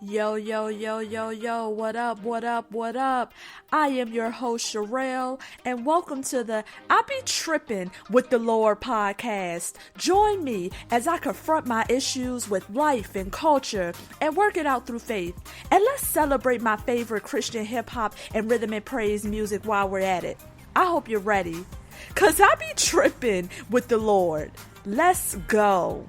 Yo, yo, yo, yo, yo, what up, what up, what up? I am your host, Sherelle, and welcome to the I Be Trippin' with the Lord podcast. Join me as I confront my issues with life and culture and work it out through faith. And let's celebrate my favorite Christian hip hop and rhythm and praise music while we're at it. I hope you're ready, 'cause I be trippin' with the Lord. Let's go.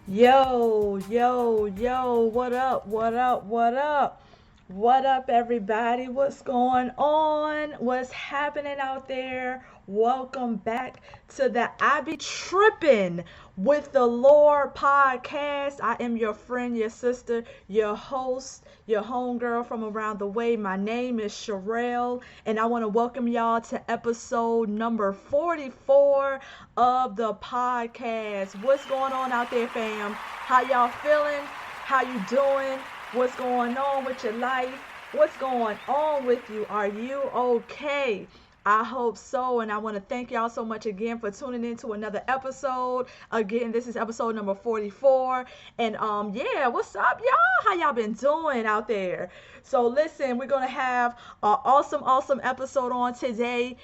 Yo, yo, yo, what up, what up, what up? What up, everybody? What's going on? What's happening out there? Welcome back to the I Be Trippin' with the Lord podcast. I am your friend, your sister, your host, your homegirl from around the way. My name is Sherelle, and I want to welcome y'all to episode number 44 of the podcast. What's going on out there, fam? How y'all feeling? How you doing? What's going on with your life? What's going on with you? Are you okay? I hope so, and I want to thank y'all so much again for tuning in to another episode. Again, this is episode number 44, and yeah, what's up, y'all? How y'all been doing out there? So listen, we're gonna have an awesome episode on today.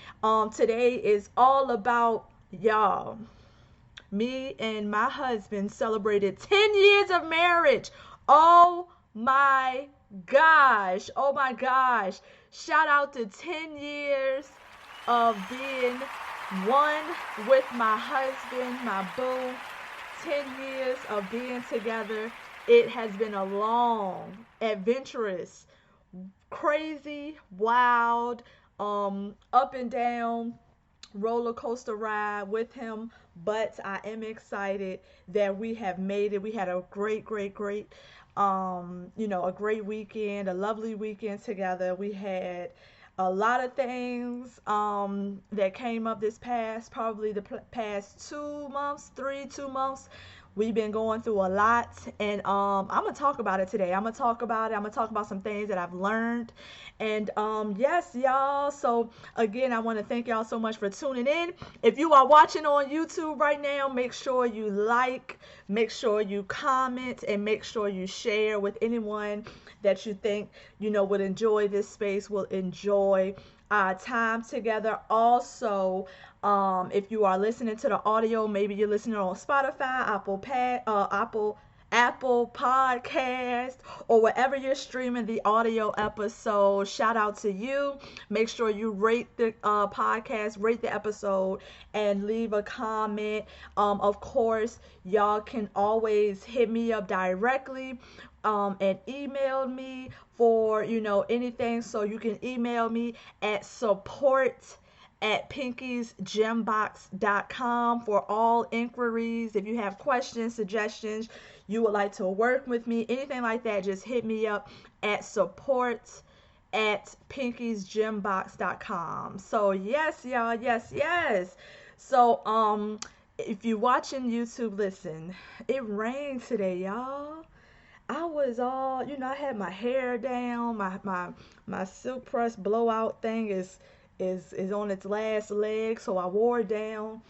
Today is all about y'all. Me and my husband celebrated 10 years of marriage. Oh my gosh. Oh my gosh. Shout out to 10 years of being one with my husband, my boo. 10 years of being together. It has been a long, adventurous, crazy, wild, up and down roller coaster ride with him, but I am excited that we have made it. We had a great a great weekend, a lovely weekend together. We had a lot of things that came up this probably the past 2 months. We've been going through a lot, and I'm gonna talk about it today. I'm gonna talk about some things that I've learned, and yes, y'all. So again, I want to thank y'all so much for tuning in. If you are watching on YouTube right now, make sure you like, make sure you comment, and make sure you share with anyone that you think would enjoy this space, will enjoy our time together. Also, if you are listening to the audio, maybe you're listening on Spotify, Apple Podcast, or wherever you're streaming the audio episode. Shout out to you. Make sure you rate the podcast, rate the episode, and leave a comment. Of course, y'all can always hit me up directly and email me for anything. So you can email me at support@pinkiesgembox.com for all inquiries. If you have questions, suggestions, you would like to work with me, anything like that, just hit me up at support@pinkiesgembox.com. So yes, y'all, yes. So if you're watching YouTube, listen, it rained today, y'all. I was all, I had my hair down, my silk press blowout thing is on its last leg, so I wore it down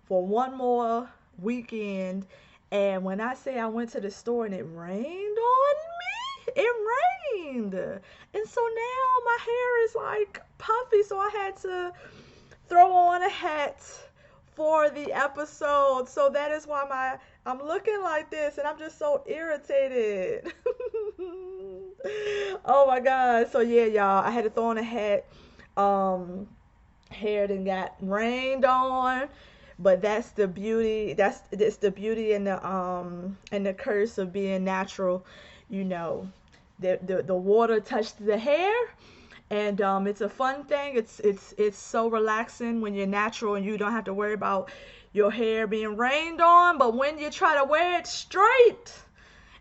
for one more weekend. And when I say I went to the store and it rained on me, it rained. And so now my hair is like puffy, so I had to throw on a hat for the episode. So that is why I'm looking like this, and I'm just so irritated. Oh my God. So yeah, y'all, I had to throw on a hat. Hair done got rained on, but that's the beauty. It's the beauty and the curse of being natural. The water touched the hair, and it's a fun thing. It's so relaxing when you're natural and you don't have to worry about your hair being rained on. But when you try to wear it straight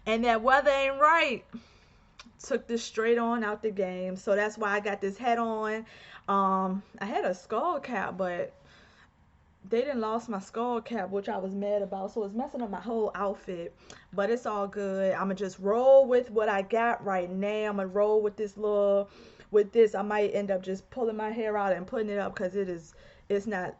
and that weather ain't right, took this straight on out the game. So that's why I got this hat on. I had a skull cap, but they didn't lost my skull cap, which I was mad about. So it's messing up my whole outfit, but it's all good. I'm gonna just roll with what I got right now. I'm gonna roll with this. I might end up just pulling my hair out and putting it up, because it's not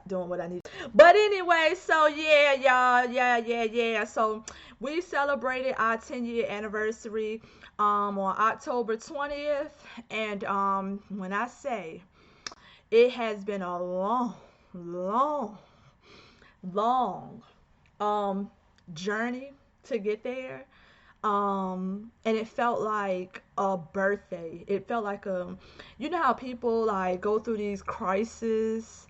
doing what I need. But anyway, so yeah, y'all, yeah. So we celebrated our 10-year anniversary on October 20th, and when I say it has been a long, long um journey to get there. And it felt like a birthday. It felt like a, you know how people like go through these crises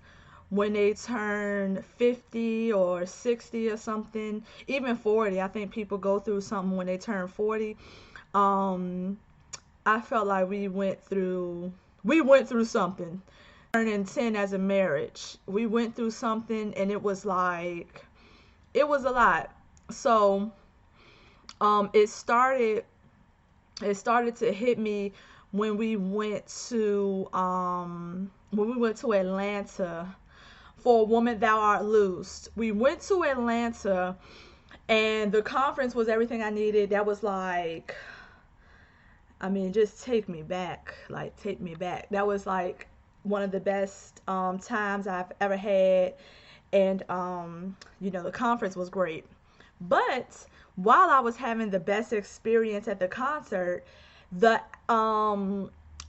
when they turn 50 or 60 or something, even 40. I think people go through something when they turn 40. um I felt like we went through something. Turning 10 as a marriage, we went through something, and it was like, it was a lot. So um it started it started to hit me when we went to Atlanta for A Woman Thou Art Loosed. We went to Atlanta, and the conference was everything I needed. That was like, I mean, just take me back. Like, take me back. That was like one of the best times I've ever had. And, the conference was great. But while I was having the best experience at the concert, the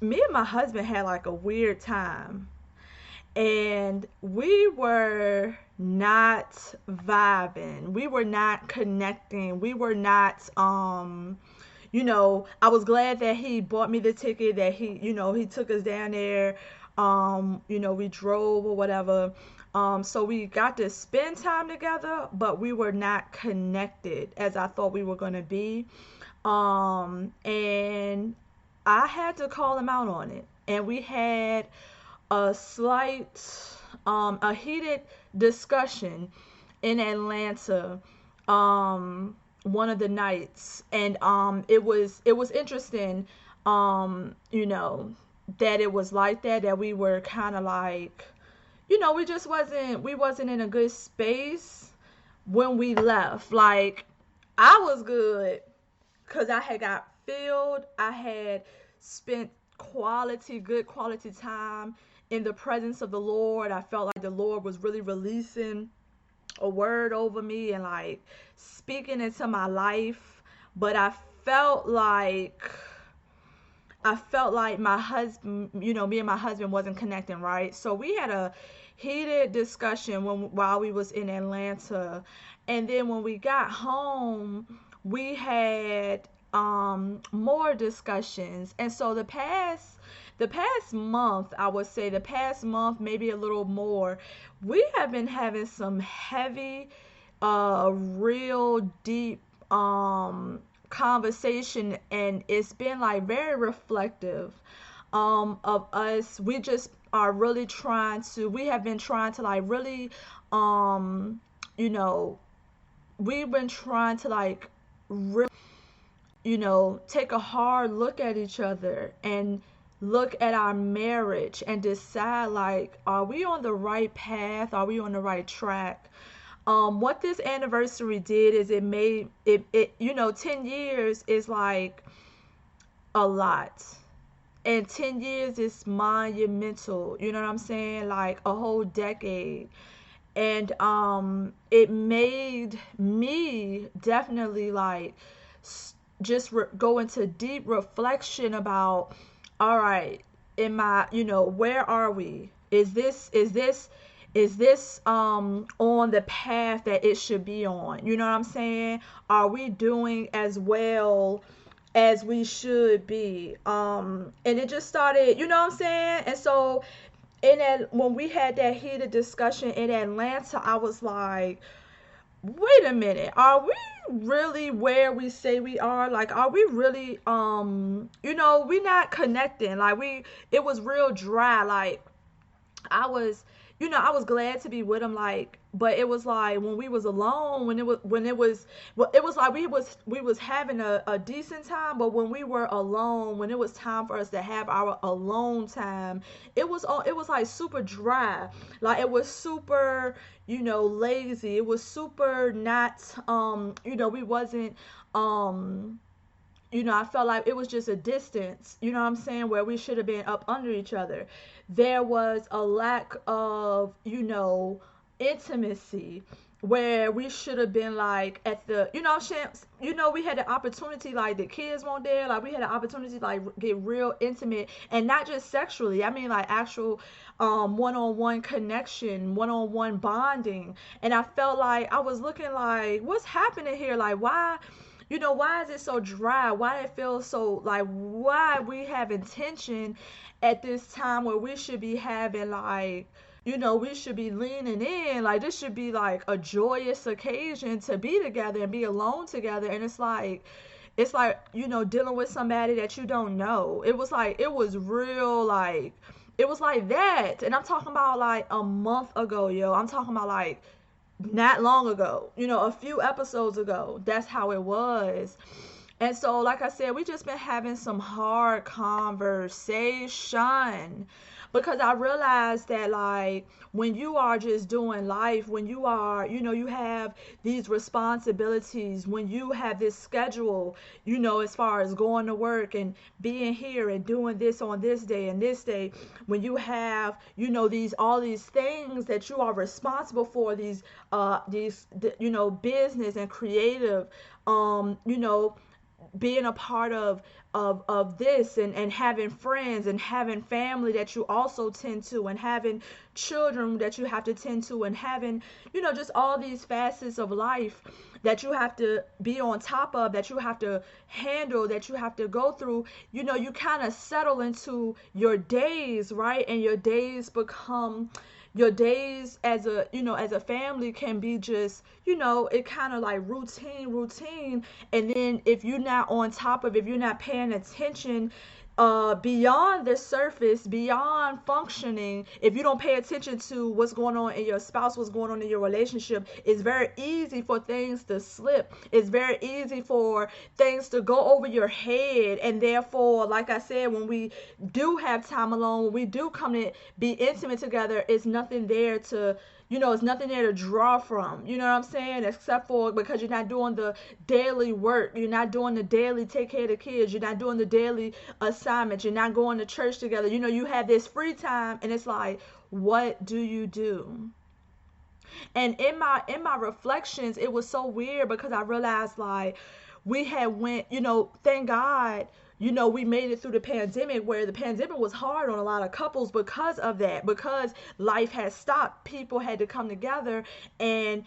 me and my husband had like a weird time, and we were not vibing. We were not connecting. We were not I was glad that he bought me the ticket, that he took us down there. We drove or whatever. So we got to spend time together, but we were not connected as I thought we were going to be. And I had to call him out on it. And we had a heated discussion in Atlanta, one of the nights, and it was interesting, that it was like that we were kind of like, we wasn't in a good space when we left. Like, I was good because I had got filled. I had spent good quality time in the presence of the Lord. I felt like the Lord was really releasing a word over me and like speaking into my life. But felt like I felt like my husband, me and my husband wasn't connecting, right? So we had a heated discussion while we was in Atlanta, and then when we got home, we had more discussions. And so the past month, I would say the past month, maybe a little more, we have been having some heavy, real deep conversation, and it's been like very reflective of us. We just are really we have been trying to like really, you know we've been trying to like really, take a hard look at each other and look at our marriage and decide, like, are we on the right path? Are we on the right track? What this anniversary did is it made it 10 years is like a lot. And 10 years is monumental. You know what I'm saying? Like a whole decade. And it made me definitely like just go into deep reflection about, all right, where are we? Is this on the path that it should be on? You know what I'm saying? Are we doing as well as we should be? And it just started, you know what I'm saying? And so when we had that heated discussion in Atlanta, I was like, wait a minute, are we really where we say we are? Like, are we really, we not connecting? Like, it was real dry. Like, I was, I was glad to be with him, like, but it was like when we was alone, well, it was like we was having a decent time, but when we were alone, when it was time for us to have our alone time, it was like super dry. Like, it was super, lazy. It was super not, we wasn't, I felt like it was just a distance, you know what I'm saying, where we should have been up under each other. There was a lack of, intimacy where we should have been like at the, you know, we had the opportunity, like the kids weren't there, like we had the opportunity to like get real intimate, and not just sexually, I mean like actual one-on-one connection, one-on-one bonding. And I felt like I was looking like, what's happening here? Like, why, why is it so dry? Why it feels so like, why we have intention at this time where we should be having like, we should be leaning in. Like, this should be like a joyous occasion to be together and be alone together. And it's like, dealing with somebody that you don't know. It was like, it was real, like, it was like that. And I'm talking about like a month ago, yo. I'm talking about like not long ago, a few episodes ago. That's how it was. And so, like I said, we just been having some hard conversation because I realized that, like, when you are just doing life, when you are, you have these responsibilities, when you have this schedule, as far as going to work and being here and doing this on this day and this day, when you have, all these things that you are responsible for, business and creative, being a part of this, and having friends and having family that you also tend to, and having children that you have to tend to, and having, just all these facets of life that you have to be on top of, that you have to handle, that you have to go through. You kind of settle into your days, right? And your days as a family can be just, it kind of like routine. And then if you're not on top of, if you're not paying attention, beyond the surface, beyond functioning, if you don't pay attention to what's going on in your spouse, what's going on in your relationship, it's very easy for things to slip. It's very easy for things to go over your head. And therefore, like I said, when we do have time alone, when we do come to be intimate together, it's nothing there to draw from. You know what I'm saying? Except for because you're not doing the daily work. You're not doing the daily take care of the kids. You're not doing the daily assignments. You're not going to church together. You have this free time, and it's like, what do you do? And in my reflections, it was so weird because I realized like we had went, thank God, we made it through the pandemic, where the pandemic was hard on a lot of couples because of that, because life had stopped, people had to come together, and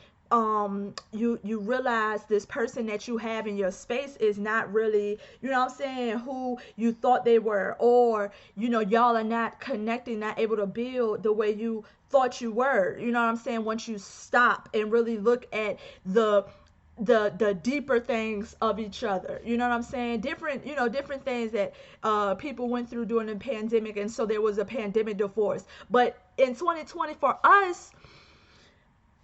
you realize this person that you have in your space is not really, what I'm saying, who you thought they were, or y'all are not connecting, not able to build the way you thought you were. You know what I'm saying? Once you stop and really look at the deeper things of each other, you know what I'm saying, different things that people went through during the pandemic, and so there was a pandemic divorce. But in 2020 for us,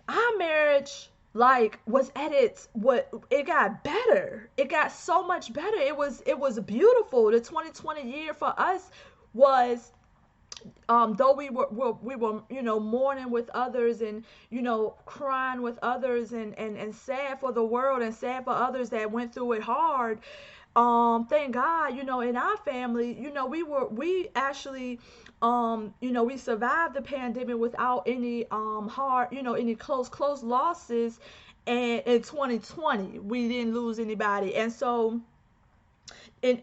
our marriage like was at its, what, it got better, it got so much better. It was beautiful. The 2020 year for us was, though we were mourning with others, and crying with others, and sad for the world, and sad for others that went through it hard. Thank God, in our family, we actually, we survived the pandemic without any hard, any close losses. And in 2020 we didn't lose anybody. And so, in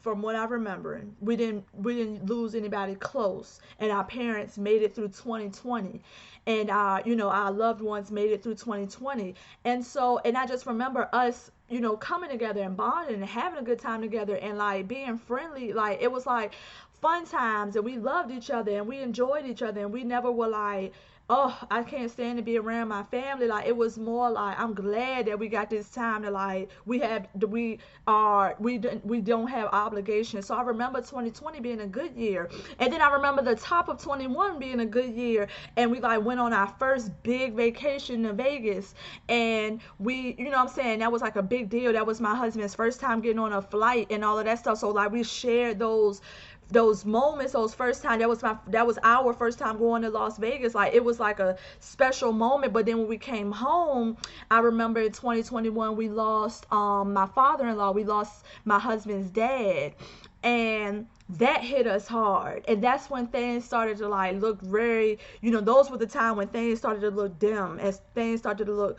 from what I remember, we didn't lose anybody close, and our parents made it through 2020, and our loved ones made it through 2020. And so, and I just remember us, coming together and bonding and having a good time together, and like being friendly. Like, it was like fun times, and we loved each other, and we enjoyed each other, and we never were like, oh, I can't stand to be around my family. Like, it was more like, I'm glad that we got this time to, like, we don't have obligations. So I remember 2020 being a good year, and then I remember the top of 21 being a good year, and we like went on our first big vacation to Vegas, and we, what I'm saying, that was like a big deal. That was my husband's first time getting on a flight and all of that stuff. So like we shared those moments, those first time. That was our first time going to Las Vegas. Like, it was like a special moment. But then when we came home, I remember in 2021 we lost my father-in-law. We lost my husband's dad. And that hit us hard. And that's when things started to like look very, those were the time when things started to look dim, as things started to look,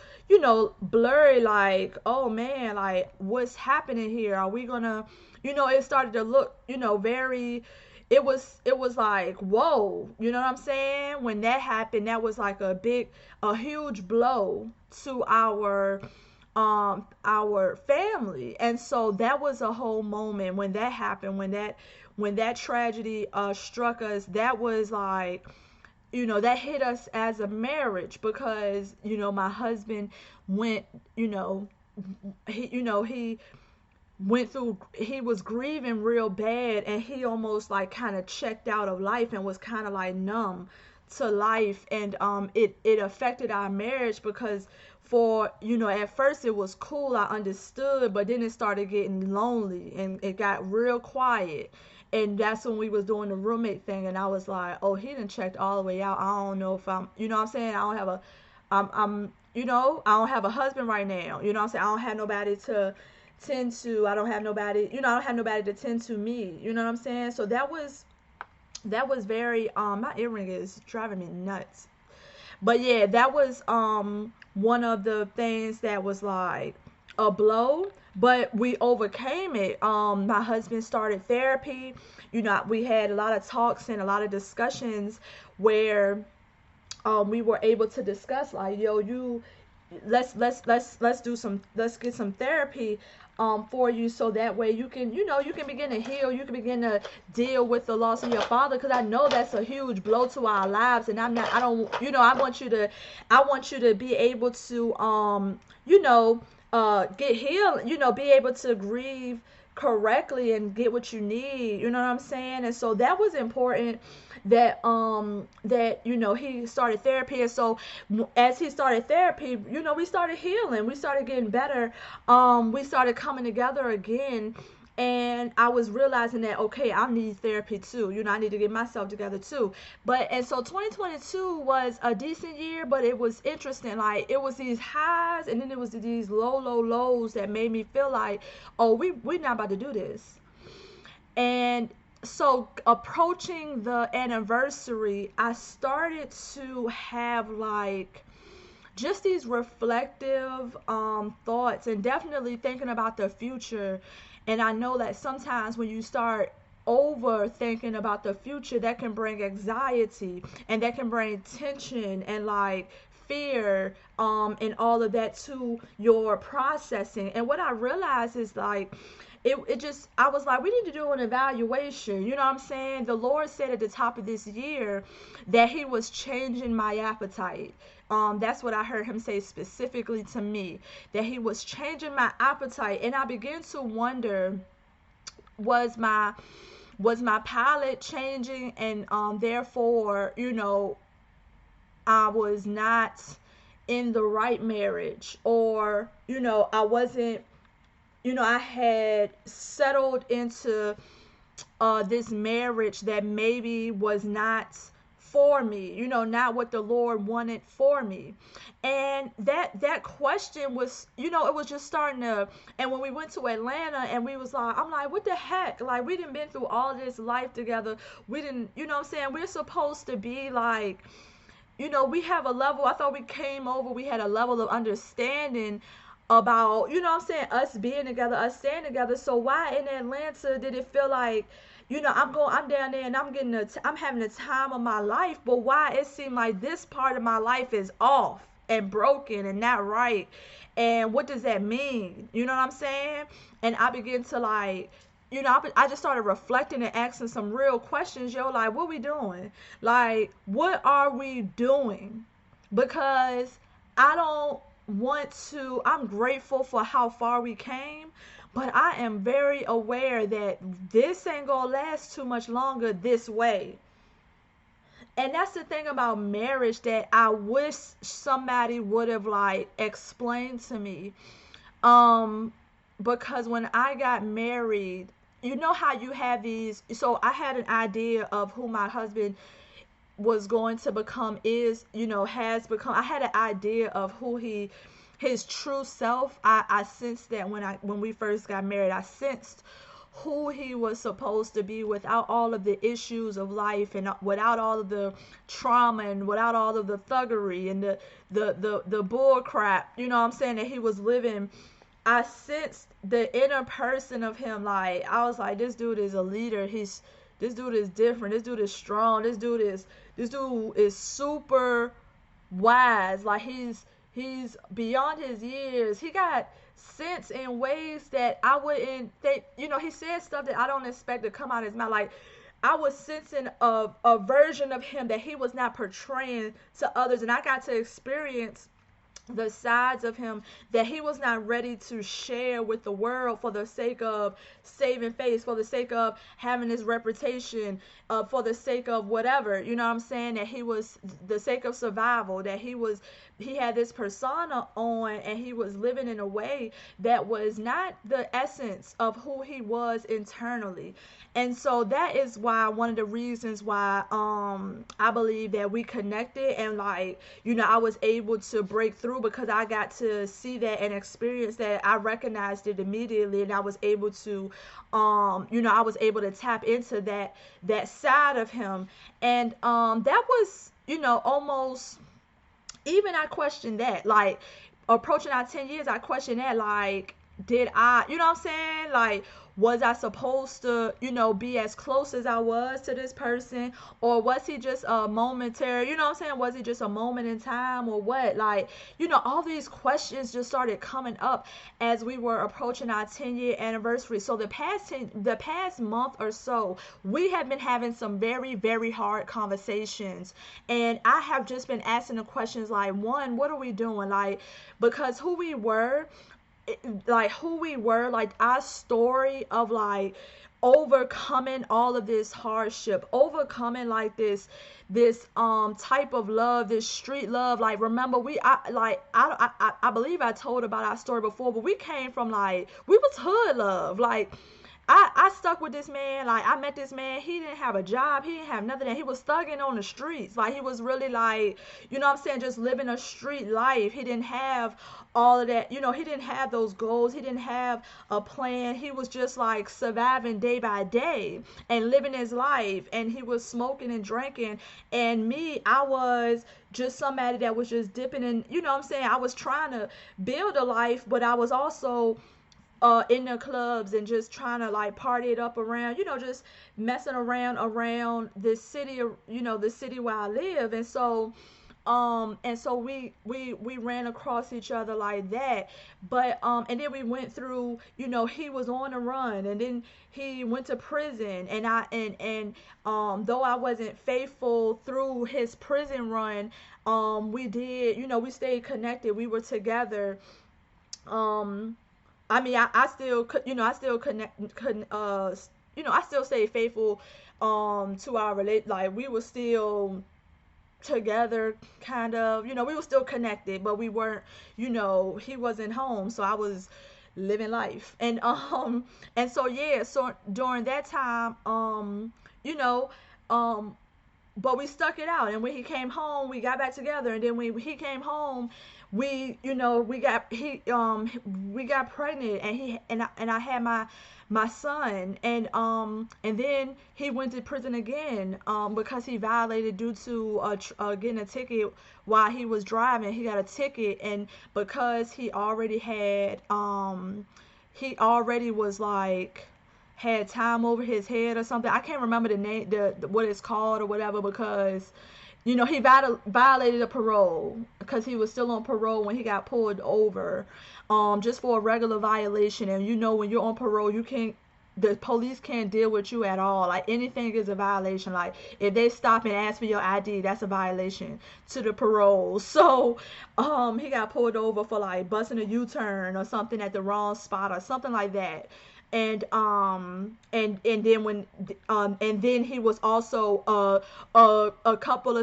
blurry, like, oh man, like what's happening here? Are we gonna, it started to look, very, it was like, whoa, you know what I'm saying? When that happened, that was like a huge blow to our family. And so that was a whole moment when that happened, when that tragedy struck us. That was like, that hit us as a marriage, because my husband went, he went through, he was grieving real bad, and he almost like kind of checked out of life and was kind of like numb to life. And it affected our marriage, because for, at first it was cool, I understood, but then it started getting lonely and it got real quiet. And that's when we was doing the roommate thing, and I was like, oh, he done checked all the way out. I don't know if I'm, what I'm saying, I don't have a, I'm I don't have a husband right now. You know what I'm saying? I don't have nobody to tend to. I don't have nobody, I don't have nobody to tend to me. You know what I'm saying? So that was very, my earring is driving me nuts. But yeah, that was one of the things that was like a blow, but we overcame it. My husband started therapy. We had a lot of talks and a lot of discussions where we were able to discuss like, yo, let's get some therapy for you, so that way you can, you can begin to heal, you can begin to deal with the loss of your father, because I know that's a huge blow to our lives. And I don't, I want you to be able to get healed, be able to grieve correctly and get what you need, you know what I'm saying? And so that was important, that he started therapy. And so as he started therapy, we started healing, we started getting better, we started coming together again. And I was realizing that, okay, I need therapy too. I need to get myself together too. And so 2022 was a decent year, but it was interesting. Like, it was these highs, and then it was these low lows that made me feel like, oh, we're not about to do this. And so approaching the anniversary, I started to have like just these reflective thoughts, and definitely thinking about the future. And I know that sometimes when you start overthinking about the future, that can bring anxiety, and that can bring tension and like fear, and all of that to your processing. And what I realized is like, it just, I was like, we need to do an evaluation. You know what I'm saying? The Lord said at the top of this year that he was changing my appetite. That's what I heard him say specifically to me, that he was changing my appetite. And I began to wonder, was my palate changing? And therefore, I was not in the right marriage, or I wasn't, I had settled into this marriage that maybe was not for me, not what the Lord wanted for me. And that question was, it was just starting to. And when we went to Atlanta, and we was like, I'm like, what the heck? Like, we didn't been through all this life together. We didn't, what I'm saying? We're supposed to be like, we have a level. I thought we came over, we had a level of understanding about, what I'm saying, us being together, us staying together. So why in Atlanta did it feel like, I'm down there and I'm having the time of my life, but why it seemed like this part of my life is off and broken and not right? And what does that mean? You know what I'm saying? And I began to like, I just started reflecting and asking some real questions, like, what we doing? Like, what are we doing? Because I don't want to, I'm grateful for how far we came, but I am very aware that this ain't gonna last too much longer this way. And that's the thing about marriage that I wish somebody would have like explained to me. Um, because when I got married, how you have these, so I had an idea of who my husband was going to become, has become. I had an idea of who his true self. I sensed that when we first got married. I sensed who he was supposed to be without all of the issues of life, and without all of the trauma, and without all of the thuggery and the bull crap, you know what I'm saying, that he was living. I sensed the inner person of him. Like, I was like, this dude is a leader. This dude is different. This dude is strong. This dude is super wise. Like, he's beyond his years. He got sense in ways that I wouldn't think. He said stuff that I don't expect to come out of his mouth. Like, I was sensing a version of him that he was not portraying to others, and I got to experience the sides of him that he was not ready to share with the world for the sake of saving face, for the sake of having his reputation, for the sake of whatever, you know what I'm saying, that he was the sake of survival, that he had this persona on, and he was living in a way that was not the essence of who he was internally. And so that is why, one of the reasons why I believe that we connected, and like, I was able to break through, because I got to see that and experience that. I recognized it immediately, and I was able to I was able to tap into that side of him. And that was, almost, even I questioned that, like, approaching our 10 years, I questioned that, like, did I, you know what I'm saying? Like, was I supposed to, be as close as I was to this person? Or was he just a momentary, you know what I'm saying? Was he just a moment in time, or what? Like, all these questions just started coming up as we were approaching our 10-year anniversary. So the past month or so, we have been having some very, very hard conversations. And I have just been asking the questions like, one, what are we doing? Like, because like our story of, like, overcoming all of this hardship, overcoming, like, this type of love, this street love. Like, remember, I believe I told about our story before, but we came from, like, we was hood love. Like, I stuck with this man. Like, I met this man. He didn't have a job. He didn't have nothing. And he was thugging on the streets. Like, he was really, like, you know what I'm saying, just living a street life. He didn't have all of that. He didn't have those goals. He didn't have a plan. He was just, like, surviving day by day and living his life. And he was smoking and drinking. And me, I was just somebody that was just dipping in, you know what I'm saying? I was trying to build a life, but I was also in the clubs and just trying to, like, party it up around, just messing around this city, the city where I live. And so we ran across each other like that. But and then we went through, he was on a run, and then he went to prison, and though I wasn't faithful through his prison run, we did, we stayed connected, we were together. I mean, I still could, I still I still stay faithful, to our relate. Like, we were still together, kind of, we were still connected, but we weren't, he wasn't home, so I was living life. And so, yeah, so during that time, you know, but we stuck it out, and when he came home, we got back together. And then when he came home, we got pregnant, and I had my son. And then he went to prison again, because he violated, due to getting a ticket while he was driving. He got a ticket, and because he already was, like, had time over his head or something. I can't remember the name, what it's called or whatever, because he violated a parole, because he was still on parole when he got pulled over, just for a regular violation. And when you're on parole, the police can't deal with you at all. Like, anything is a violation. Like, if they stop and ask for your ID, that's a violation to the parole. So he got pulled over for, like, busting a U-turn or something at the wrong spot or something like that. And then he was also a couple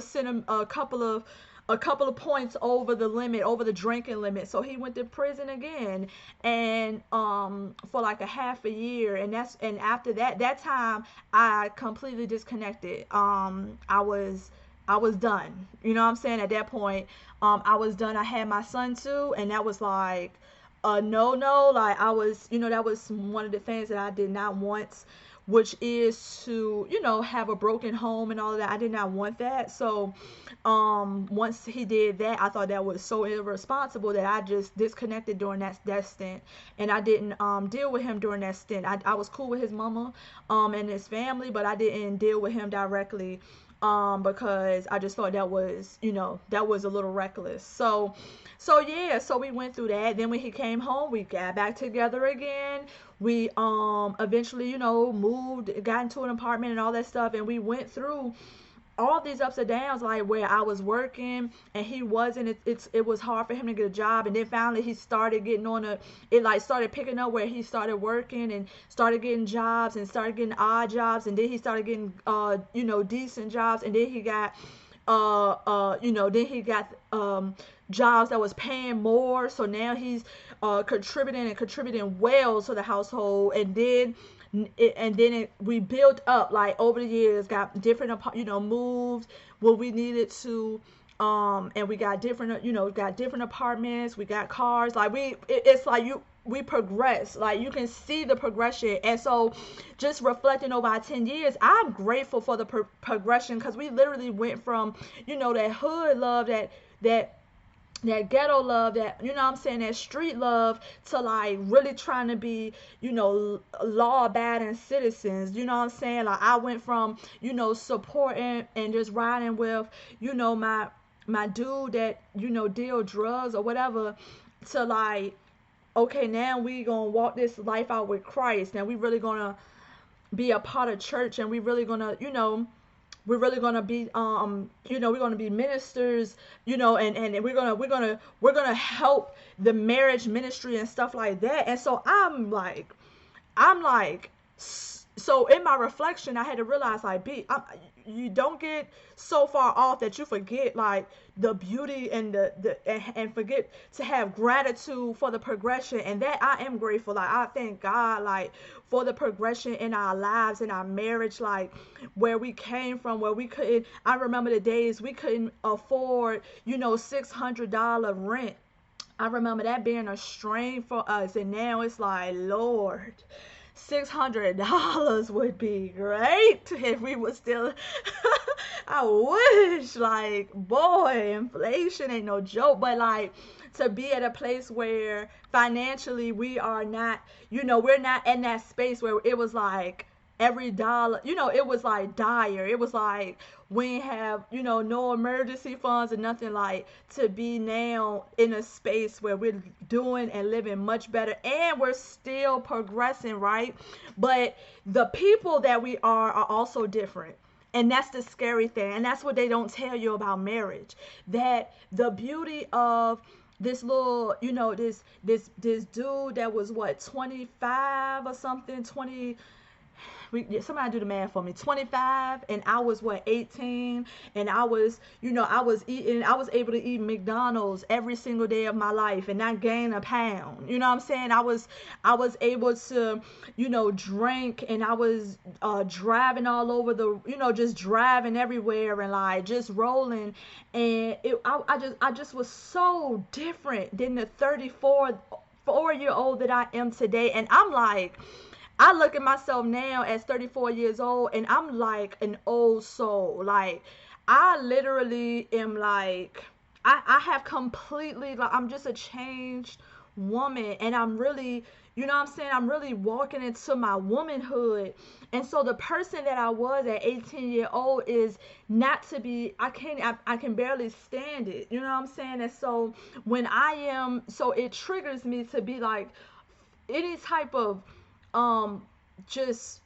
of points over the limit, over the drinking limit. So he went to prison again, and for like a half a year. And after that time, I completely disconnected. I was done. You know what I'm saying? At that point, I was done. I had my son too, and that was like a no. Like I was, that was one of the things that I did not want, which is to, have a broken home and all of that. I did not want that. So once he did that, I thought that was so irresponsible that I just disconnected during that stint, and I didn't deal with him during that stint. I was cool with his mama and his family, but I didn't deal with him directly because I just thought that was, that was a little reckless. So yeah, so we went through that. Then when he came home, we got back together again. We eventually, moved, got into an apartment and all that stuff, and we went through all these ups and downs, like where I was working and he wasn't. It was hard for him to get a job, and then finally he started getting on a. It like started picking up where he started working and started getting jobs and started getting odd jobs, and then he started getting decent jobs, and then he got jobs that was paying more. So now he's contributing well to the household, and then we built up like over the years, got different moved where we needed to, and we got different apartments, we got cars, like it's like we progress, like you can see the progression. And so just reflecting over our 10 years, I'm grateful for the progression, because we literally went from that hood love, that ghetto love, that that street love, to like really trying to be law abiding citizens. Like I went from supporting and just riding with my dude that deal drugs or whatever, to like, okay, now we gonna walk this life out with Christ, and we really gonna be a part of church, and we really gonna we're really gonna be we're gonna be ministers, and we're gonna help the marriage ministry and stuff like that. And so I'm like so in my reflection, I had to realize, like, you don't get so far off that you forget like the beauty and and forget to have gratitude for the progression. And that I am grateful. Like I thank God like for the progression in our lives, in our marriage, like where we came from, where we couldn't. I remember the days we couldn't afford $600 rent. I remember that being a strain for us, and now it's like, Lord, $600 would be great if we were still. I wish, like, boy, inflation ain't no joke, but like to be at a place where financially we are not, we're not in that space where it was like every dollar, it was like dire. It was like we have, no emergency funds or nothing, like to be now in a space where we're doing and living much better, and we're still progressing, right? But the people that we are also different. And that's the scary thing. And that's what they don't tell you about marriage. That the beauty of this little, this dude that was what, 25 or something, 20, somebody do the math for me, 25, and I was what, 18, and I was I was able to eat McDonald's every single day of my life and not gain a pound. You know what I'm saying? I was able to drink, and I was driving all over the, just driving everywhere and like just rolling. And I just was so different than the 34-year-old that I am today. And I'm like, I look at myself now as 34 years old, and I'm like an old soul. Like I literally am like, I have completely, like, I'm just a changed woman, and I'm really, I'm really walking into my womanhood. And so the person that I was at 18-year-old is not to be, I can barely stand it. And so when so it triggers me to be like any type of just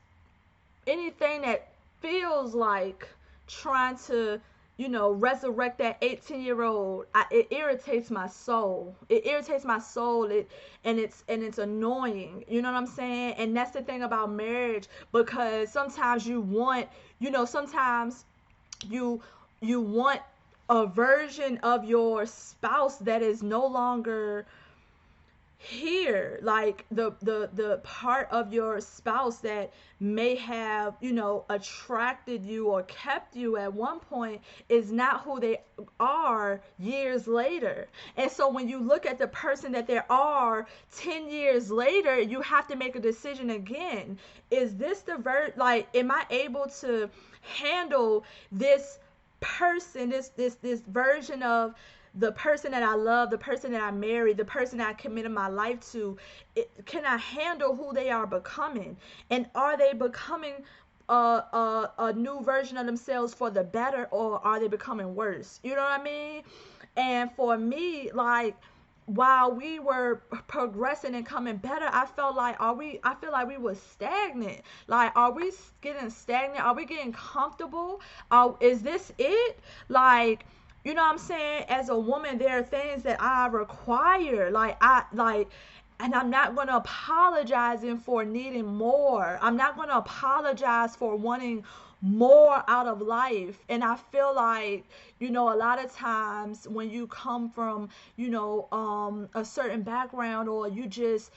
anything that feels like trying to resurrect that 18-year-old. It irritates my soul. And it's annoying. You know what I'm saying? And that's the thing about marriage, because sometimes you want, sometimes you want a version of your spouse that is no longer here, like the part of your spouse that may have, attracted you or kept you at one point is not who they are years later. And so when you look at the person that they are 10 years later, you have to make a decision again. Is this like, am I able to handle this person, this version of the person that I love, the person that I married, the person that I committed my life to? Can I handle who they are becoming? And are they becoming a new version of themselves for the better, or are they becoming worse? You know what I mean? And for me, like, while we were progressing and coming better, I feel like we were stagnant. Like, are we getting stagnant? Are we getting comfortable? Is this it? Like, you know what I'm saying? As a woman, there are things that I require. And I'm not going to apologize for needing more. I'm not going to apologize for wanting more out of life. And I feel like, a lot of times when you come from, a certain background, or you just,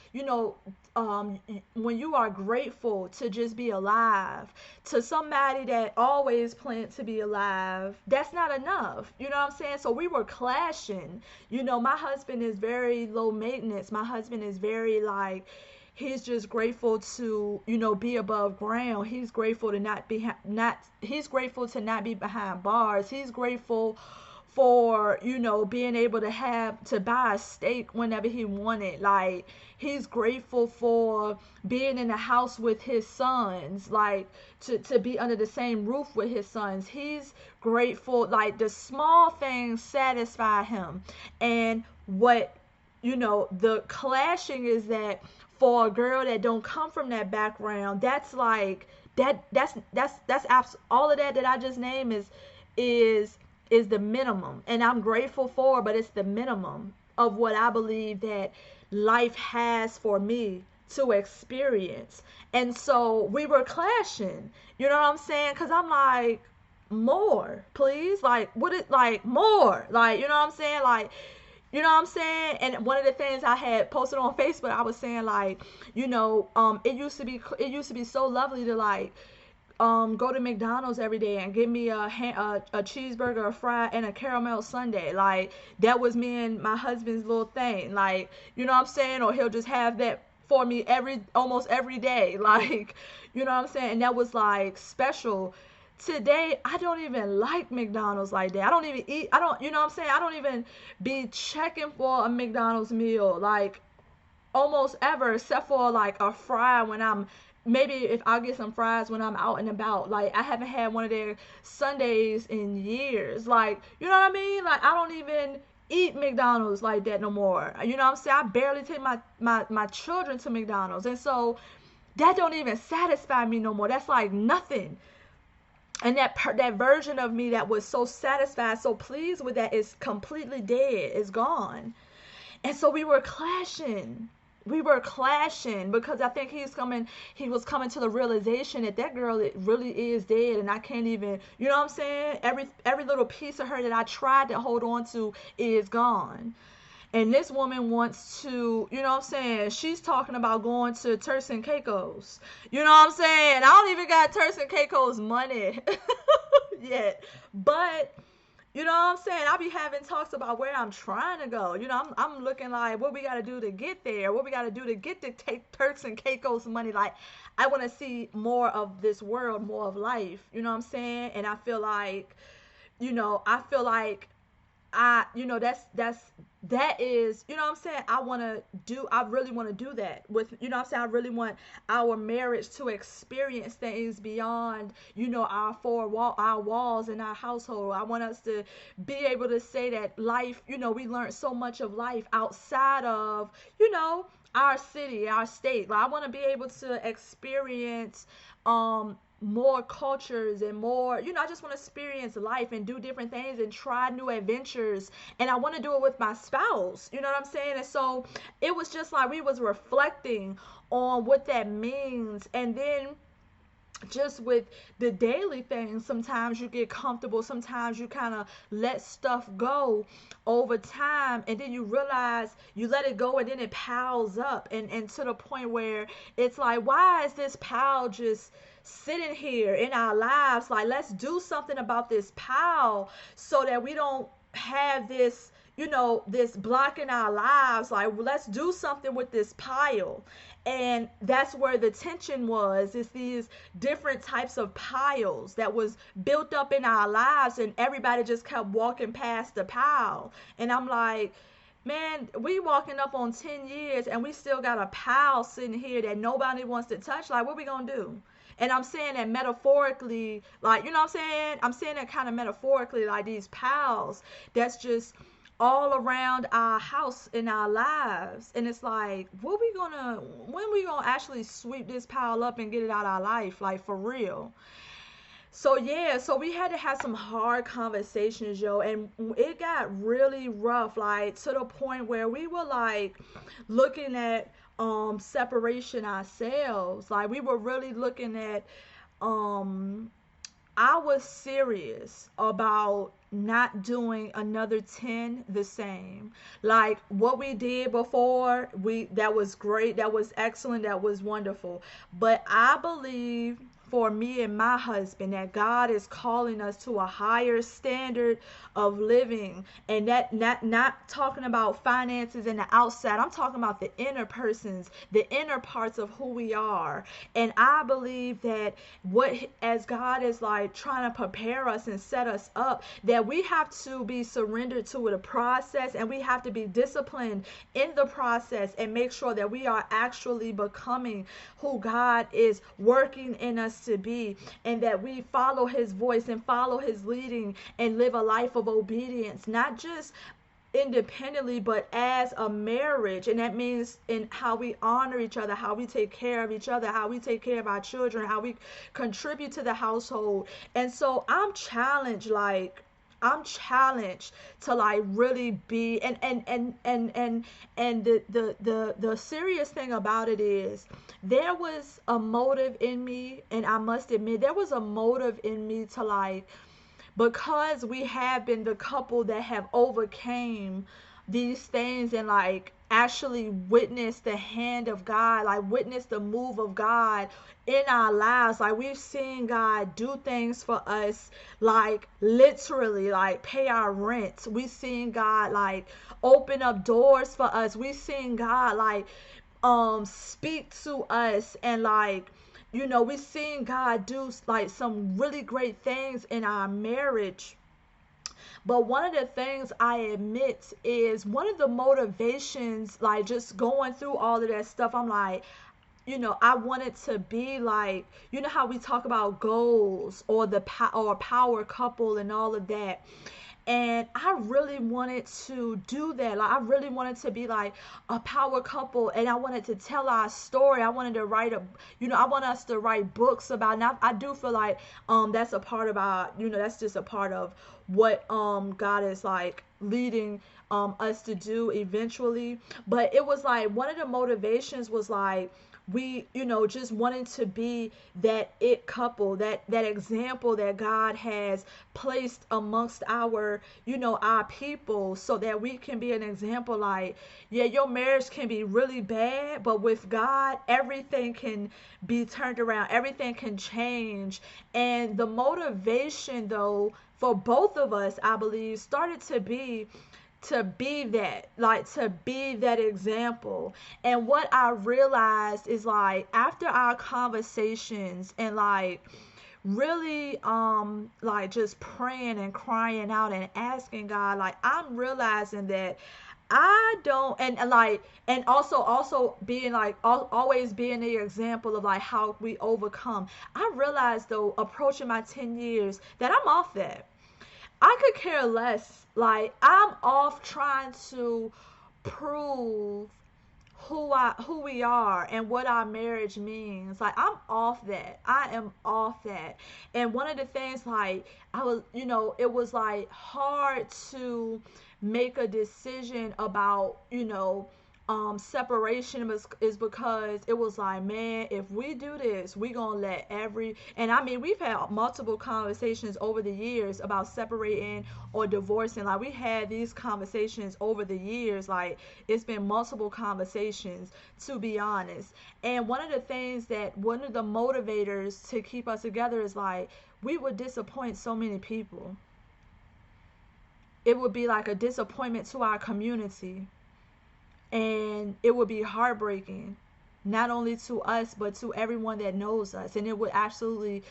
when you are grateful to just be alive, to somebody that always planned to be alive, that's not enough. You know what I'm saying? So we were clashing. My husband is very low maintenance. My husband is very, like, he's just grateful to, be above ground. He's grateful to he's grateful to not be behind bars. He's grateful for, being able to buy a steak whenever he wanted. Like, he's grateful for being in the house with his sons, like, to be under the same roof with his sons. He's grateful, like, the small things satisfy him. And what, the clashing is that for a girl that don't come from that background, that's like, all of that I just named is the minimum. And I'm grateful for, but it's the minimum of what I believe that life has for me to experience. And so we were clashing, you know what I'm saying? Because I'm like, more, please. Like, like, more? Like, you know what I'm saying? Like, you know what I'm saying? And one of the things I had posted on Facebook, I was saying, like, it used to be so lovely to, like, go to McDonald's every day and get me a cheeseburger, a fry, and a caramel sundae. Like, that was me and my husband's little thing. Like, you know what I'm saying? Or he'll just have that for me almost every day. Like, you know what I'm saying? And that was, like, special. Today, I don't even like McDonald's like that. I don't even eat. You know what I'm saying? I don't even be checking for a McDonald's meal, like, almost ever, except for, like, a fry when maybe if I'll get some fries when I'm out and about. Like, I haven't had one of their Sundays in years. Like, you know what I mean? Like, I don't even eat McDonald's like that no more. You know what I'm saying? I barely take my children to McDonald's. And so that don't even satisfy me no more. That's like nothing. And that version of me that was so satisfied, so pleased with that, is completely dead. It's gone. And so we were clashing. Because I think he was coming to the realization that girl, it really is dead, and I can't even, you know what I'm saying? Every little piece of her that I tried to hold on to is gone. And this woman wants to, you know what I'm saying? She's talking about going to Turks and Caicos. You know what I'm saying? I don't even got Turks and Caicos money yet. But, you know what I'm saying? I'll be having talks about where I'm trying to go. I'm looking like what we got to do to get there. What we got to do to get to take Turks and Caicos money. Like, I want to see more of this world, more of life. You know what I'm saying? And I feel like, that is, you know what I'm saying? I really want to do that with, you know what I'm saying? I really want our marriage to experience things beyond, our walls in our household. I want us to be able to say that life, we learned so much of life outside of, our city, our state. Like, I want to be able to experience, more cultures and more, I just want to experience life and do different things and try new adventures, and I want to do it with my spouse, you know what I'm saying? And so it was just like we was reflecting on what that means. And then just with the daily things, sometimes you get comfortable, sometimes you kind of let stuff go over time, and then you realize you let it go and then it piles up, and to the point where it's like, why is this pile just sitting here in our lives? Like, let's do something about this pile so that we don't have this, this block in our lives. Like, let's do something with this pile. And that's where the tension was. It's these different types of piles that was built up in our lives, and everybody just kept walking past the pile. And I'm like, man, we walking up on 10 years and we still got a pile sitting here that nobody wants to touch. Like, what we gonna do? And I'm saying that metaphorically, like, you know what I'm saying? I'm saying that kind of metaphorically, like these piles that's just all around our house in our lives. And it's like, when we gonna actually sweep this pile up and get it out of our life, like, for real? So yeah, so we had to have some hard conversations, yo, and it got really rough, like, to the point where we were like looking at separation ourselves. Like, we were really looking at um I was serious about not doing another 10 the same. Like, what we did before, we that was great, that was excellent, that was wonderful. But I believe for me and my husband that God is calling us to a higher standard of living, and that not talking about finances and the outside. I'm talking about the inner persons, the inner parts of who we are. And I believe that what as God is like trying to prepare us and set us up, that we have to be surrendered to the process, and we have to be disciplined in the process and make sure that we are actually becoming who God is working in us to be, and that we follow his voice and follow his leading and live a life of obedience, not just independently but as a marriage. And that means in how we honor each other, how we take care of each other, how we take care of our children, how we contribute to the household. And so I'm challenged to like really be, and the serious thing about it is there was a motive in me, and I must admit there was a motive in me to like, because we have been the couple that have overcame these things and like actually witness the hand of God, like witness the move of God in our lives. Like, we've seen God do things for us, like literally, like pay our rent. We've seen God like open up doors for us. We've seen God like speak to us, and like, we've seen God do like some really great things in our marriage. But one of the things I admit is one of the motivations, like just going through all of that stuff, I'm like, I wanted to be like, how we talk about goals or or power couple and all of that. And I really wanted to do that. Like, I really wanted to be like a power couple, and I wanted to tell our story. I wanted to write I want us to write books about it. And I do feel like that's a part of our, that's just a part of what God is like leading us to do eventually. But it was like one of the motivations was like, we just wanting to be that it couple, that example that God has placed amongst our people, so that we can be an example. Like, yeah, your marriage can be really bad, but with God everything can be turned around, everything can change. And the motivation though for both of us, I believe, started to be that example. And what I realized is like, after our conversations and like really like just praying and crying out and asking God, like, I'm realizing that I don't, and like, and also being like always being the example of like how we overcome. I realized though, approaching my 10 years, that I'm off that. I could care less. Like, I'm off trying to prove who we are and what our marriage means. Like, I'm off that. I am off that. And one of the things, like, I was, it was like hard to make a decision about, separation is because it was like, man, if we do this, we gonna let and I mean, we've had multiple conversations over the years about separating or divorcing. Like, we had these conversations over the years. Like, it's been multiple conversations, to be honest. And one of the motivators to keep us together is like, we would disappoint so many people. It would be like a disappointment to our community, and it would be heartbreaking, not only to us but to everyone that knows us, and it would absolutely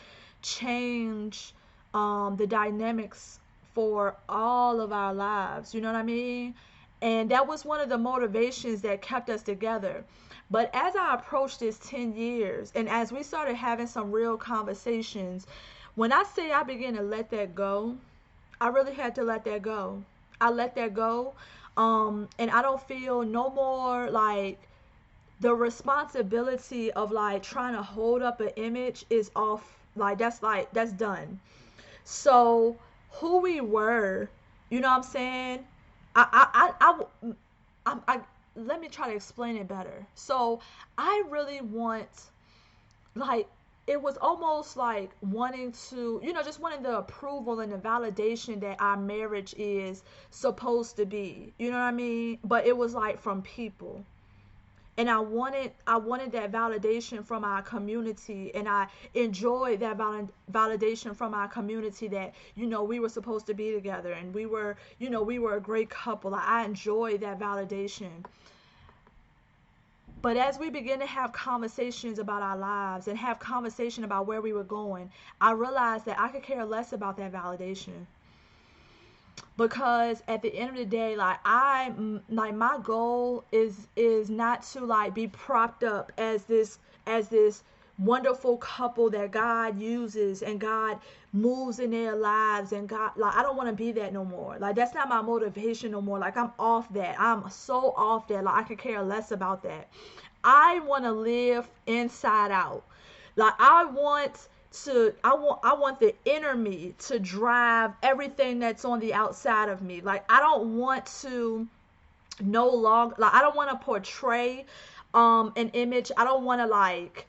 change the dynamics for all of our lives, you know what I mean? And that was one of the motivations that kept us together. But as I approached this 10 years, and as we started having some real conversations, when I say I began to let that go, I really had to let that go. I let that go. And I don't feel no more like the responsibility of like trying to hold up an image is off. Like that's done. So who we were, you know what I'm saying? I let me try to explain it better. So I really want, like, it was almost like wanting to, just wanting the approval and the validation that our marriage is supposed to be, you know what I mean? But it was like from people. And I wanted that validation from our community, and I enjoyed that validation from our community that, we were supposed to be together, and we were a great couple. Like, I enjoyed that validation. But as we begin to have conversations about our lives and have conversation about where we were going, I realized that I could care less about that validation. Because at the end of the day, like my goal is not to like be propped up as this wonderful couple that God uses and God moves in their lives, and God, like, I don't want to be that no more. Like, that's not my motivation no more. Like, I'm off that. I'm so off that. Like, I could care less about that. I want to live inside out. Like, I want the inner me to drive everything that's on the outside of me. Like, I don't want to no longer, like, I don't want to portray an image. I don't want to like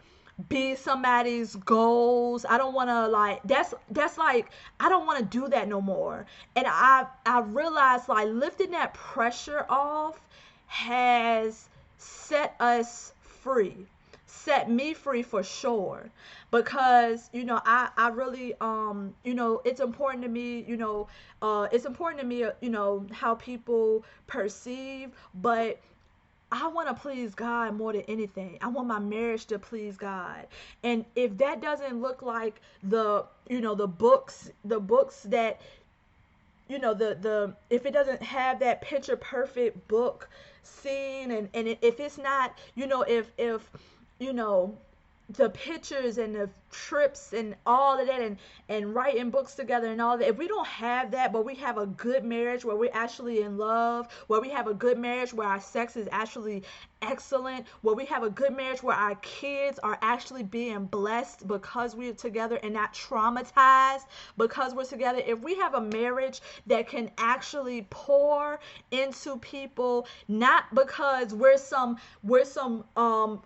be somebody's goals. I don't want to like that's like, I don't want to do that no more. And I realized like lifting that pressure off has set us free, set me free for sure. Because I really it's important to me, it's important to me, how people perceive. But I want to please God more than anything. I want my marriage to please God. And if that doesn't look like the books that, the if it doesn't have that picture perfect book scene, and if it's not, if you know the pictures and the trips and all of that, and writing books together and all that, if we don't have that, but we have a good marriage where we're actually in love, where we have a good marriage where our sex is actually excellent, where we have a good marriage where our kids are actually being blessed because we're together and not traumatized because we're together, if we have a marriage that can actually pour into people, not because we're some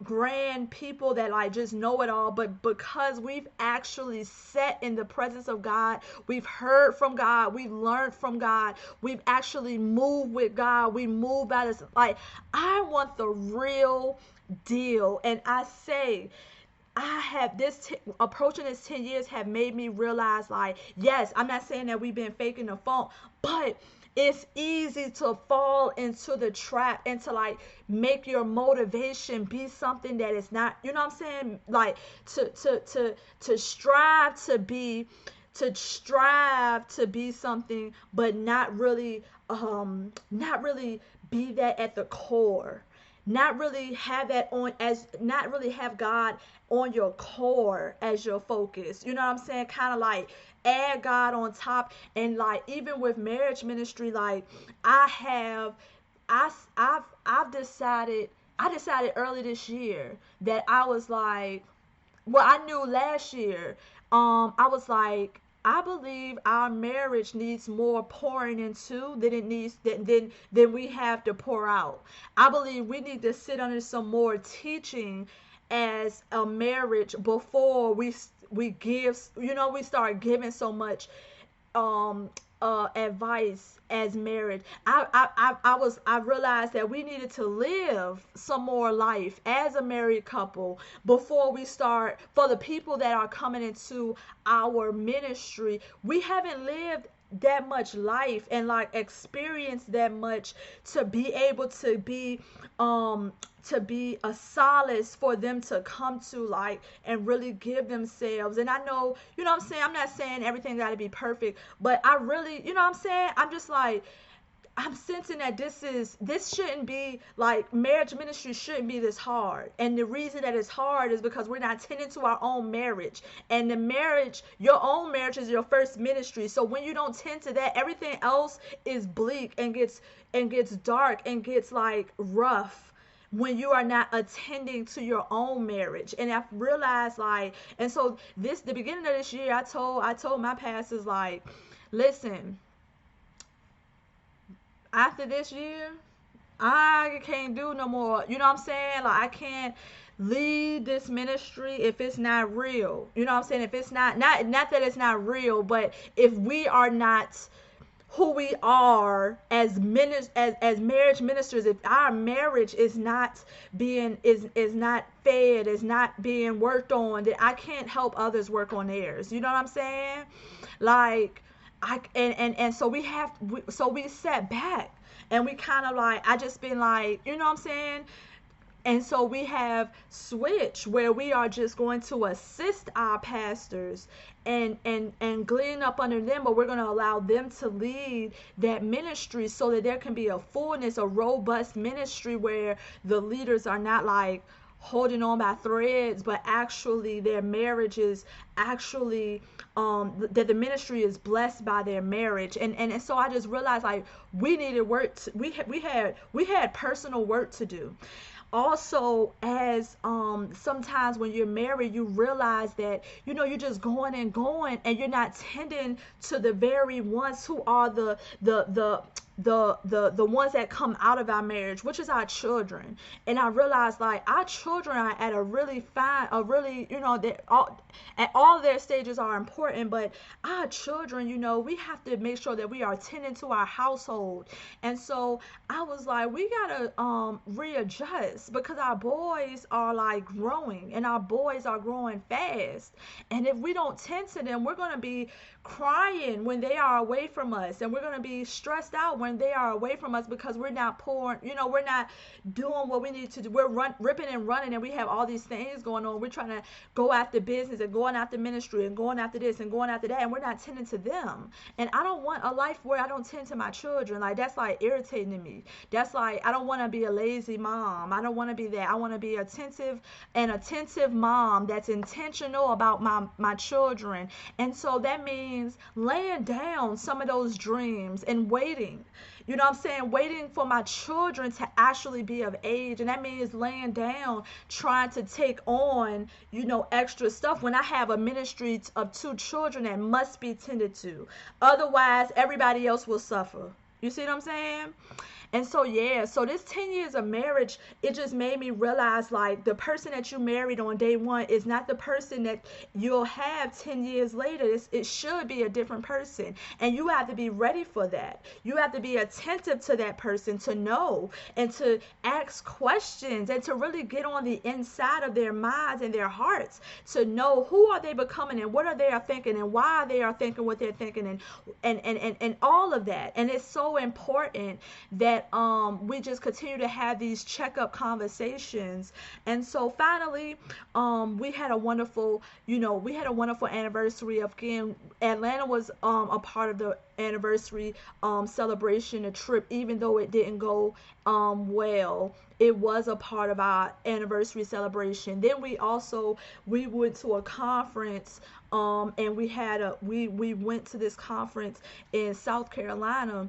grand people that like just know it all, but because we've actually sat in the presence of God, we've heard from God, we've learned from God, we've actually moved with God, we move out of, like, I want the real deal. And I say, I have approaching this 10 years have made me realize, like, yes, I'm not saying that we've been faking the funk, but it's easy to fall into the trap and to like make your motivation be something that is not, you know what I'm saying? Like, to strive to be something, but not really be that at the core, not really have God on your core as your focus. You know what I'm saying? Kind of like add God on top. And like, even with marriage ministry, like, I have I decided early this year that I was like, well, I knew last year, I was like, I believe our marriage needs more pouring into than it needs than we have to pour out. I believe we need to sit under some more teaching as a marriage before we give, we start giving so much um advice as marriage. I realized that we needed to live some more life as a married couple before we start. For the people that are coming into our ministry, we haven't lived that much life and like experienced that much to be able um to be a solace for them to come to, like, and really give themselves. And I know, what I'm saying, I'm not saying everything got to be perfect, but I really, what I'm saying, I'm just like, I'm sensing that this shouldn't be like, marriage ministry shouldn't be this hard. And the reason that it's hard is because we're not tending to our own marriage. And the marriage, your own marriage, is your first ministry. So when you don't tend to that, everything else is bleak and gets dark and gets like rough when you are not attending to your own marriage. And I've realized, like, and so the beginning of this year, I told my pastors, like, listen, after this year, I can't do no more. You know what I'm saying? Like, I can't lead this ministry if it's not real. You know what I'm saying? If it's not that it's not real, but if we are not who we are as as marriage ministers, if our marriage is not is not fed, is not being worked on, then I can't help others work on theirs. You know what I'm saying? Like, so we sat back and we kind of like, I just been like, you know what I'm saying? And so we have switched where we are just going to assist our pastors and glean up under them, but we're going to allow them to lead that ministry so that there can be a fullness, a robust ministry where the leaders are not like holding on by threads, but actually their marriages actually that the ministry is blessed by their marriage. And so I just realized, like, we needed work we had personal work to do. Also, as sometimes when you're married, you realize that, you're just going and going, and you're not tending to the very ones who are the ones that come out of our marriage, which is our children. And I realized, like, our children are at a really, that all their stages are important, but our children, we have to make sure that we are tending to our household. And so I was like, we gotta readjust, because our boys are like growing, and our boys are growing fast. And if we don't tend to them, we're gonna be crying when they are away from us, and we're going to be stressed out when they are away from us, because we're not pouring, we're not doing what we need to do. We're ripping and running, and we have all these things going on. We're trying to go after business and going after ministry and going after this and going after that, and we're not tending to them. And I don't want a life where I don't tend to my children. Like, that's like irritating to me. That's like, I don't want to be a lazy mom. I don't want to be that. I want to be attentive mom that's intentional about my children. And so that means laying down some of those dreams and waiting. You know what I'm saying? Waiting for my children to actually be of age. And that means laying down, trying to take on, extra stuff when I have a ministry of 2 children that must be tended to. Otherwise, everybody else will suffer. You see what I'm saying? And so, yeah, so this 10 years of marriage, it just made me realize, like, the person that you married on day one is not the person that you'll have 10 years later. It should be a different person. And you have to be ready for that. You have to be attentive to that person, to know and to ask questions and to really get on the inside of their minds and their hearts, to know who are they becoming and what are they thinking and why they are thinking what they're thinking, and all of that. And it's so important that we just continue to have these checkup conversations. And so finally, we had a wonderful anniversary. Again, Atlanta was a part of the anniversary celebration, a trip. Even though it didn't go well, it was a part of our anniversary celebration. Then we went to a conference, and we went to this conference in South Carolina,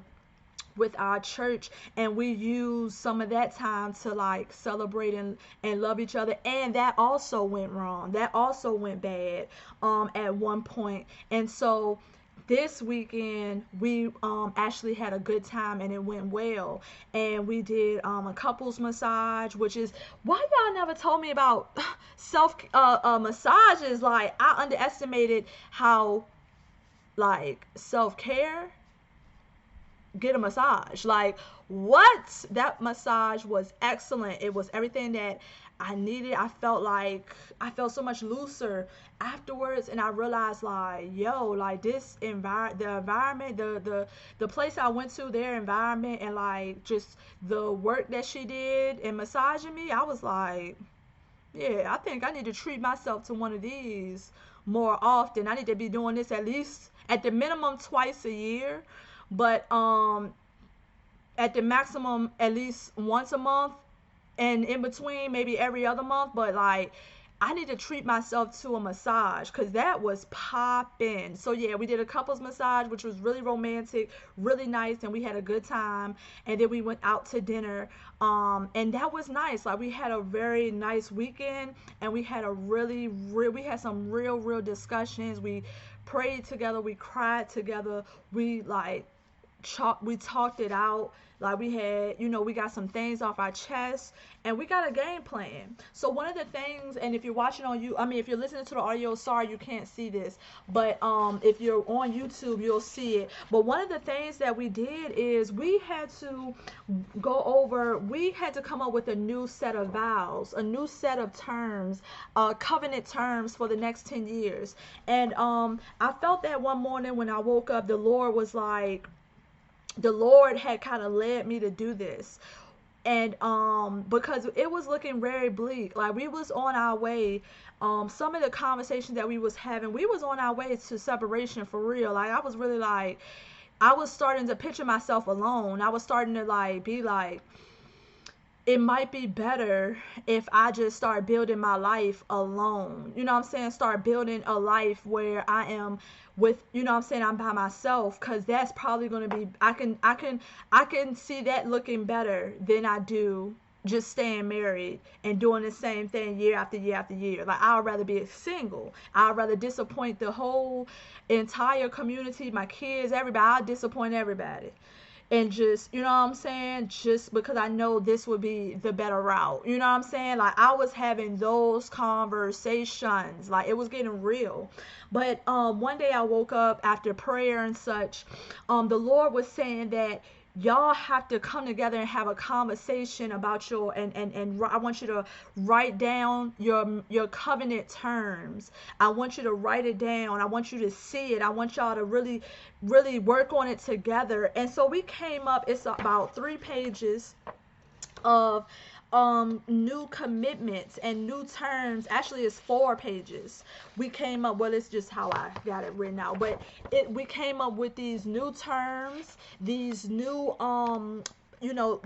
with our church, and we use some of that time to like celebrate and love each other. And that also went wrong. That also went bad at one point. And so this weekend we actually had a good time and it went well, and we did a couples massage, which is why y'all never told me about self massages. Like, I underestimated how like self-care, get a massage. Like, what? That massage was excellent. It was everything that I needed. I felt so much looser afterwards, and I realized like, yo, like this the environment, the place I went to, their environment, and like just the work that she did in massaging me, I was like, yeah, I think I need to treat myself to one of these more often. I need to be doing this at least at the minimum twice a year, but at the maximum at least once a month, and in between maybe every other month. But like, I need to treat myself to a massage because that was popping. So yeah, we did a couples massage, which was really romantic, really nice, and we had a good time. And then we went out to dinner, and that was nice. Like, we had a very nice weekend, and we had we had some real discussions. We prayed together, we cried together, we like we talked it out. Like, we had, we got some things off our chest, and we got a game plan. So one of the things, and if you're watching on if you're listening to the audio, sorry you can't see this, but if you're on YouTube, you'll see it. But one of the things that we did is we had to come up with a new set of vows, a new set of terms, covenant terms for the next 10 years. And I felt that one morning when I woke up, the Lord had kind of led me to do this. And because it was looking very bleak. Like, we was on our way, some of the conversations that we was having, we was on our way to separation for real. Like, I was really like, I was starting to picture myself alone. I was starting to like be like, it might be better if I just start building my life alone. You know what I'm saying? Start building a life where I am with, I'm by myself, because that's probably going to be, I can see that looking better than I do just staying married and doing the same thing year after year after year. Like, I'd rather be single. I'd rather disappoint the whole entire community, my kids, everybody. I'll disappoint everybody. And just, just because I know this would be the better route. You know what I'm saying? Like, I was having those conversations. Like, it was getting real. But one day I woke up after prayer and such. The Lord was saying that y'all have to come together and have a conversation about and I want you to write down your covenant terms. I want you to write it down. I want you to see it. I want y'all to really work on it together. And so we came up, it's about 3 pages of new commitments and new terms. Actually, it's 4 pages. We came up, well, it's just how I got it written out, but we came up with these new terms, these new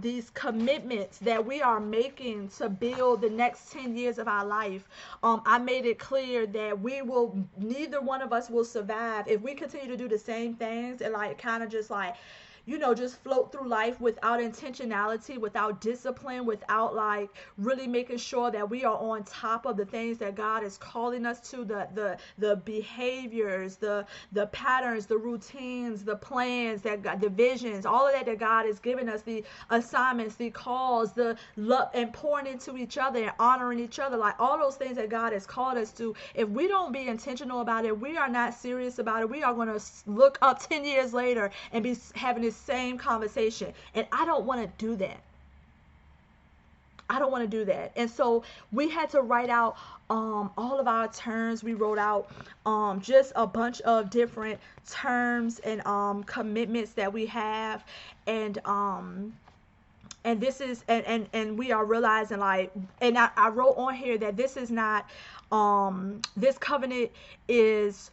these commitments that we are making to build the next 10 years of our life. I made it clear that neither one of us will survive if we continue to do the same things and like kind of just like just float through life without intentionality, without discipline, without like really making sure that we are on top of the things that God is calling us to, the behaviors, the patterns, the routines, the plans, the visions, all of that God has given us, the assignments, the calls, the love, and pouring into each other and honoring each other, like all those things that God has called us to. If we don't be intentional about it, we are not serious about it, we are going to look up 10 years later and be having this same conversation. And I don't want to do that. I don't want to do that. And so we had to write out all of our terms. We wrote out just a bunch of different terms and commitments that we have. And this is and we are realizing, like, and I wrote on here that this is not this covenant is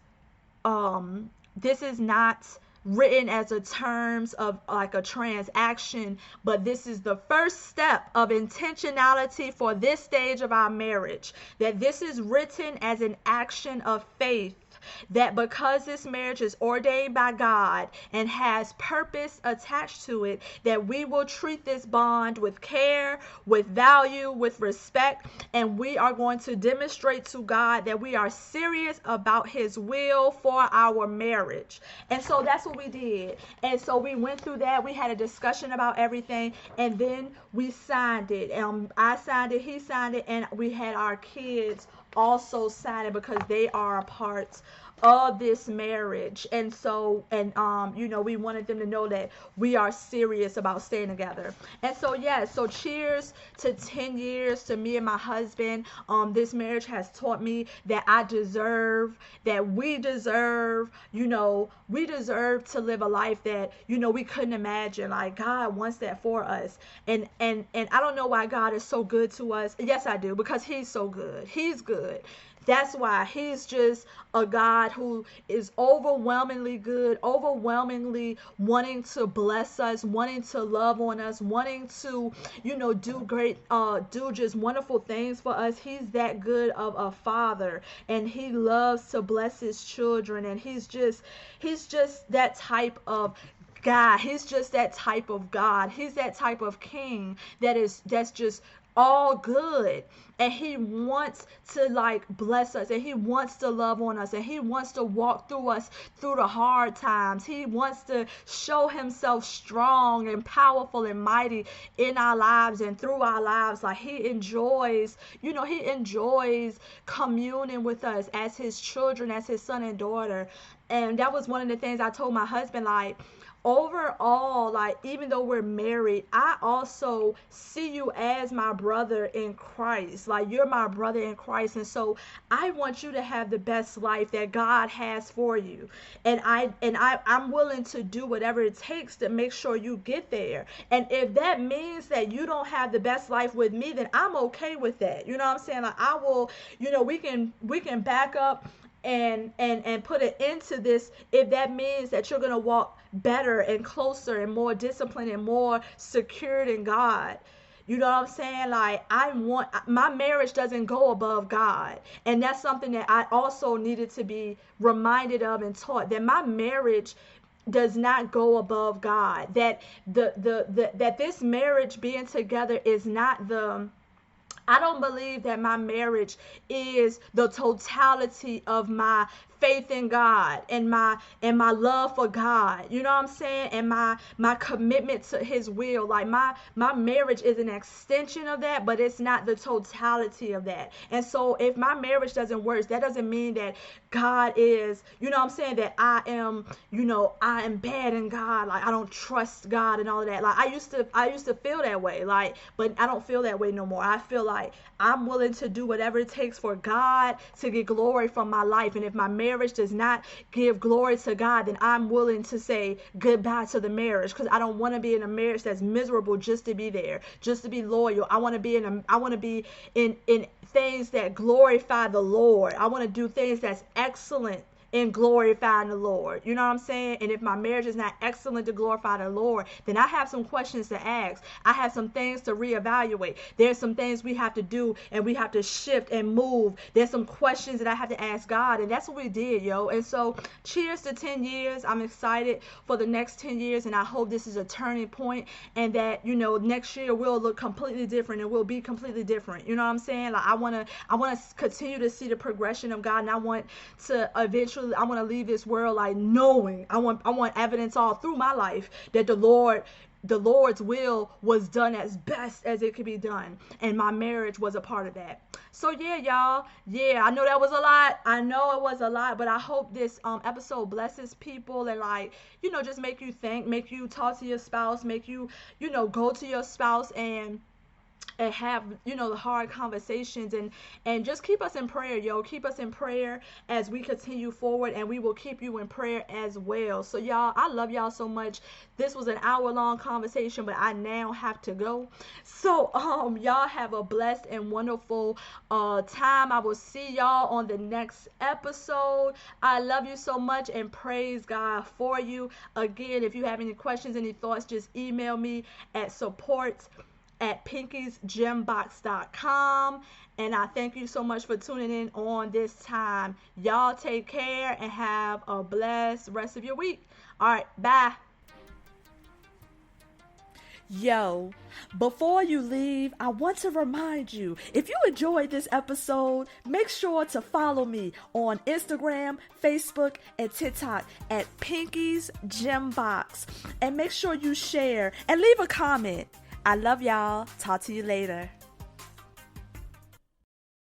this is not written as a terms of like a transaction, but this is the first step of intentionality for this stage of our marriage, that this is written as an action of faith that because this marriage is ordained by God and has purpose attached to it, that we will treat this bond with care, with value, with respect, and we are going to demonstrate to God that we are serious about his will for our marriage. And so that's what we did. And so we went through that. We had a discussion about everything, and then we signed it. I signed it, he signed it, and we had our kids also sign it because they are a part of this marriage. And so, and we wanted them to know that we are serious about staying together. And so, yeah, so cheers to 10 years to me and my husband. This marriage has taught me that we deserve to live a life that we couldn't imagine. Like, God wants that for us. And I don't know why God is so good to us. Yes, I do, because he's so good. He's good. That's why he's just a God who is overwhelmingly good, overwhelmingly wanting to bless us, wanting to love on us, wanting to, do just wonderful things for us. He's that good of a father, and he loves to bless his children, and he's just that type of God. He's just that type of God. He's that type of king that's just all good, and he wants to bless us, and he wants to love on us, and he wants to walk through us through the hard times. He wants to show himself strong and powerful and mighty in our lives and through our lives. Like, he enjoys communing with us as his children, as his son and daughter. And that was one of the things I told my husband, overall, even though we're married, I also see you as my brother in Christ. You're my brother in Christ, and so I want you to have the best life that God has for you. And I'm willing to do whatever it takes to make sure you get there. And if that means that you don't have the best life with me, then I'm okay with that. You know what I'm saying? I will, we can back up and put an end to this if that means that you're going to walk better and closer and more disciplined and more secured in God. You know what I'm saying? My marriage doesn't go above God. And that's something that I also needed to be reminded of and taught, that my marriage does not go above God. That that this marriage being together is not I don't believe that my marriage is the totality of my faith in God and my love for God. You know what I'm saying? And my commitment to his will. My marriage is an extension of that, but it's not the totality of that. And so if my marriage doesn't work, that doesn't mean that God is, that I am bad in God. I don't trust God and all of that. I used to feel that way. But I don't feel that way no more. I feel like I'm willing to do whatever it takes for God to get glory from my life. And if my marriage does not give glory to God, then I'm willing to say goodbye to the marriage, because I don't want to be in a marriage that's miserable just to be there, just to be loyal. I want to be in things that glorify the Lord. I want to do things that's excellent in glorifying the Lord. You know what I'm saying? And if my marriage is not excellent to glorify the Lord, then I have some questions to ask. I have some things to reevaluate. There's some things we have to do, and we have to shift and move. There's some questions that I have to ask God, and that's what we did, yo. And so cheers to 10 years. I'm excited for the next 10 years, and I hope this is a turning point, and that, next year we'll look completely different, and we'll be completely different. You know what I'm saying? I want to continue to see the progression of God, and I want to eventually, I want to leave this world knowing. I want evidence all through my life that the Lord's will was done as best as it could be done, and my marriage was a part of that. So yeah, y'all. Yeah, I know that was a lot. I know it was a lot, but I hope this episode blesses people and just make you think, make you talk to your spouse, make you go to your spouse and have the hard conversations, and just keep us in prayer, yo. Keep us in prayer as we continue forward, and we will keep you in prayer as well. So y'all, I love y'all so much. This was an hour-long conversation, but I now have to go. So y'all have a blessed and wonderful time. I will see y'all on the next episode. I love you so much and praise God for you. Again, if you have any questions, any thoughts, just email me at support at pinkiesgembox.com. And I thank you so much for tuning in on this time. Y'all take care and have a blessed rest of your week. All right, bye. Yo, before you leave, I want to remind you, if you enjoyed this episode, make sure to follow me on Instagram, Facebook, and TikTok at Pinky's Gem Box. And make sure you share and leave a comment. I love y'all. Talk to you later.